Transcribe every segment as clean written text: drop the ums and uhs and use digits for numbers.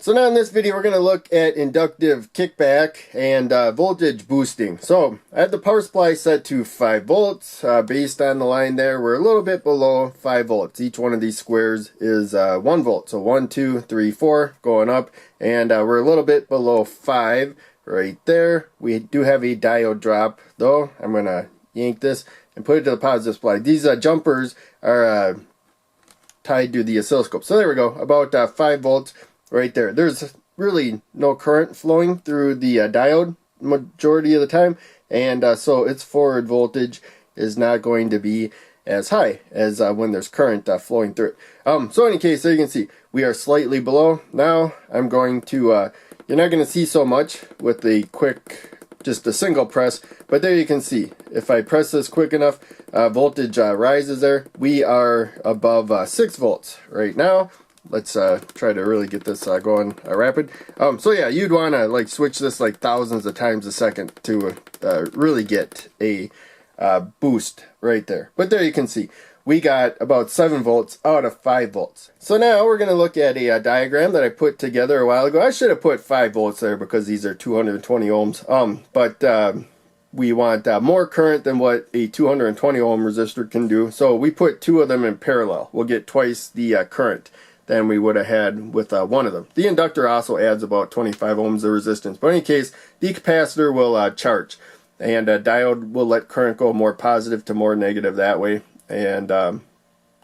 So now in this video we're going to look at inductive kickback and voltage boosting. So I have the power supply set to 5 volts. Based on the line there, we're a little bit below 5 volts. Each one of these squares is 1 volt. So 1, 2, 3, 4 going up. And we're a little bit below 5 right there. We do have a diode drop though. I'm going to yank this and put it to the positive supply. These jumpers are tied to the oscilloscope. So there we go, about 5 volts. Right there. There's really no current flowing through the diode majority of the time, and so its forward voltage is not going to be as high as when there's current flowing through it. So in any case, there you can see we are slightly below. Now I'm going to, you're not going to see so much with the quick, just a single press, but there you can see if I press this quick enough, voltage rises there. We are above 6 volts right now. Let's try to really get this going rapid. So yeah, you'd want to like switch this like thousands of times a second to really get a boost right there. But there you can see we got about 7 volts out of 5 volts. So now we're going to look at a diagram that I put together a while ago. I should have put 5 volts there because these are 220 ohms. But we want more current than what a 220 ohm resistor can do. So we put 2 of them in parallel. We'll get twice the current than we would have had with one of them. The inductor also adds about 25 ohms of resistance. But in any case, the capacitor will charge. And a diode will let current go more positive to more negative that way. And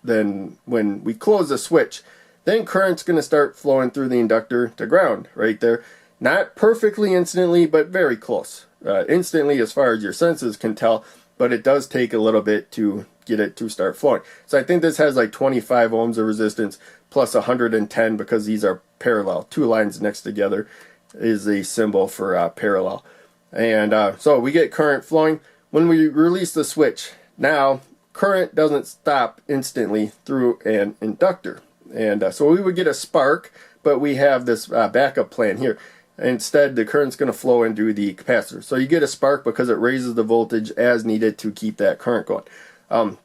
then when we close the switch, then current's going to start flowing through the inductor to ground right there. Not perfectly instantly, but very close. Instantly as far as your senses can tell, but it does take a little bit to get it to start flowing. So I think this has like 25 ohms of resistance plus 110 because these are parallel. 2 lines next together is a symbol for parallel. And so we get current flowing. When we release the switch, now current doesn't stop instantly through an inductor. And so we would get a spark, but we have this backup plan here. Instead, the current's going to flow into the capacitor. So you get a spark because it raises the voltage as needed to keep that current going.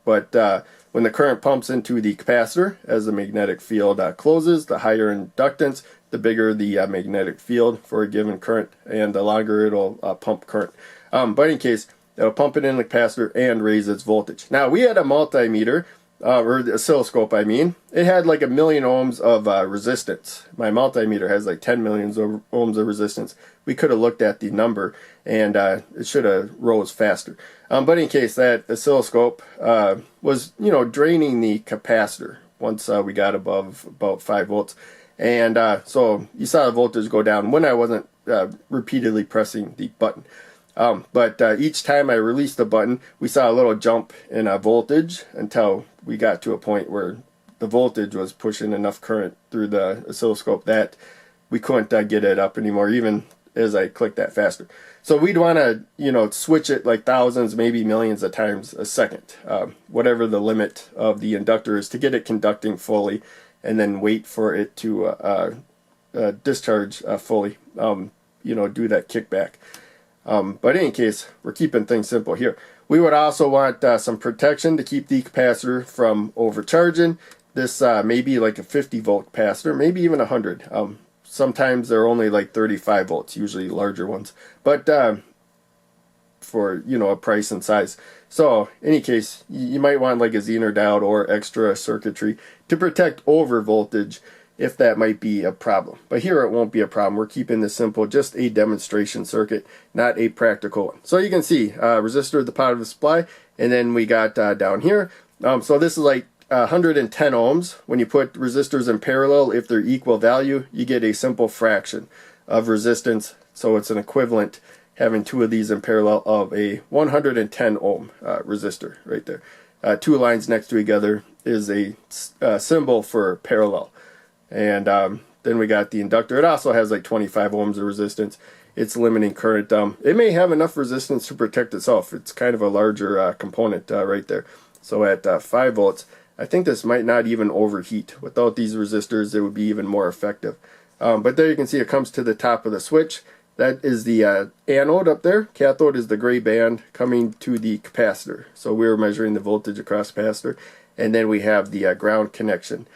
But when the current pumps into the capacitor, as the magnetic field closes, the higher inductance, the bigger the magnetic field for a given current, and the longer it'll pump current. But in any case, it'll pump it in the capacitor and raise its voltage. Now, we had a multimeter, or the oscilloscope, I mean. It had like 1,000,000 ohms of resistance. My multimeter has like 10 million ohms of resistance. We could have looked at the number, and it should have rose faster. But in case, that oscilloscope was, draining the capacitor once we got above about 5 volts. And so you saw the voltage go down when I wasn't repeatedly pressing the button. But each time I released the button, we saw a little jump in voltage until we got to a point where the voltage was pushing enough current through the oscilloscope that we couldn't get it up anymore, even as I clicked that faster. So we'd want to, switch it like thousands, maybe millions of times a second, whatever the limit of the inductor is, to get it conducting fully, and then wait for it to discharge fully, do that kickback. But in any case, we're keeping things simple here. We would also want some protection to keep the capacitor from overcharging. This may be like a 50 volt capacitor, maybe even 100. Sometimes they're only like 35 volts, usually larger ones. But for, a price and size. So in any case, you might want like a Zener diode or extra circuitry to protect over voltage if that might be a problem. But here it won't be a problem. We're keeping this simple, just a demonstration circuit, not a practical one. So you can see resistor at the positive supply, and then we got down here. So this is like 110 ohms. When you put resistors in parallel, if they're equal value, you get a simple fraction of resistance. So it's an equivalent having 2 of these in parallel of a 110 ohm resistor right there. 2 lines next to each other is a symbol for parallel. And then we got the inductor. It also has like 25 ohms of resistance. It's limiting current. It may have enough resistance to protect itself. It's kind of a larger component right there. So at 5 volts, I think this might not even overheat. Without these resistors, it would be even more effective. But there you can see it comes to the top of the switch. That is the anode up there. Cathode is the gray band coming to the capacitor. So we're measuring the voltage across capacitor. And then we have the ground connection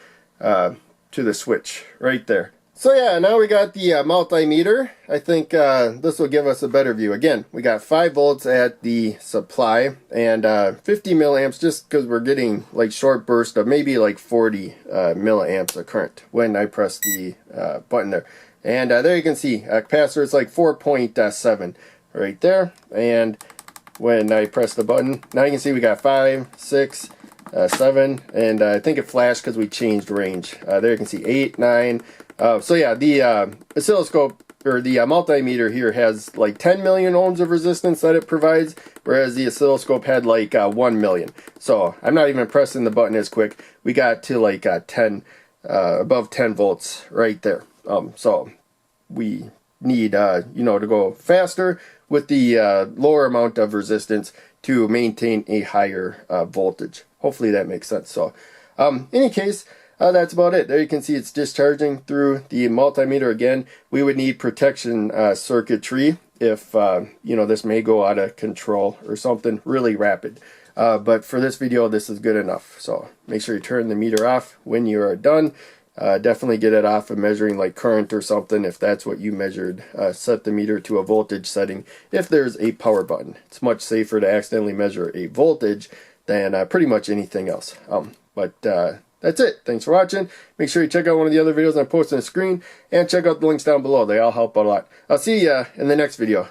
to the switch right there. So yeah, now we got the multimeter. I think this will give us a better view. Again, we got 5 volts at the supply and 50 milliamps just because we're getting like short burst of maybe like 40 milliamps of current when I press the button there. And there you can see capacitor is like 4.7 right there. And when I press the button, now you can see we got 5, 6, 7, and I think it flashed because we changed range. There you can see 8, 9. So yeah, the oscilloscope or the multimeter here has like 10 million ohms of resistance that it provides, whereas the oscilloscope had like 1 million. So I'm not even pressing the button as quick. We got to like 10, above 10 volts right there. So we need you know, to go faster with the lower amount of resistance to maintain a higher voltage. Hopefully that makes sense. So any case, that's about it. There you can see it's discharging through the multimeter again. We would need protection circuitry if you know, this may go out of control or something really rapid. But for this video, this is good enough. So make sure you turn the meter off when you are done. Definitely get it off of measuring like current or something if that's what you measured. Set the meter to a voltage setting if there's a power button. It's much safer to accidentally measure a voltage than pretty much anything else. That's it. Thanks for watching. Make sure you check out one of the other videos I'm posting on the screen and check out the links down below. They all help a lot. I'll see you in the next video.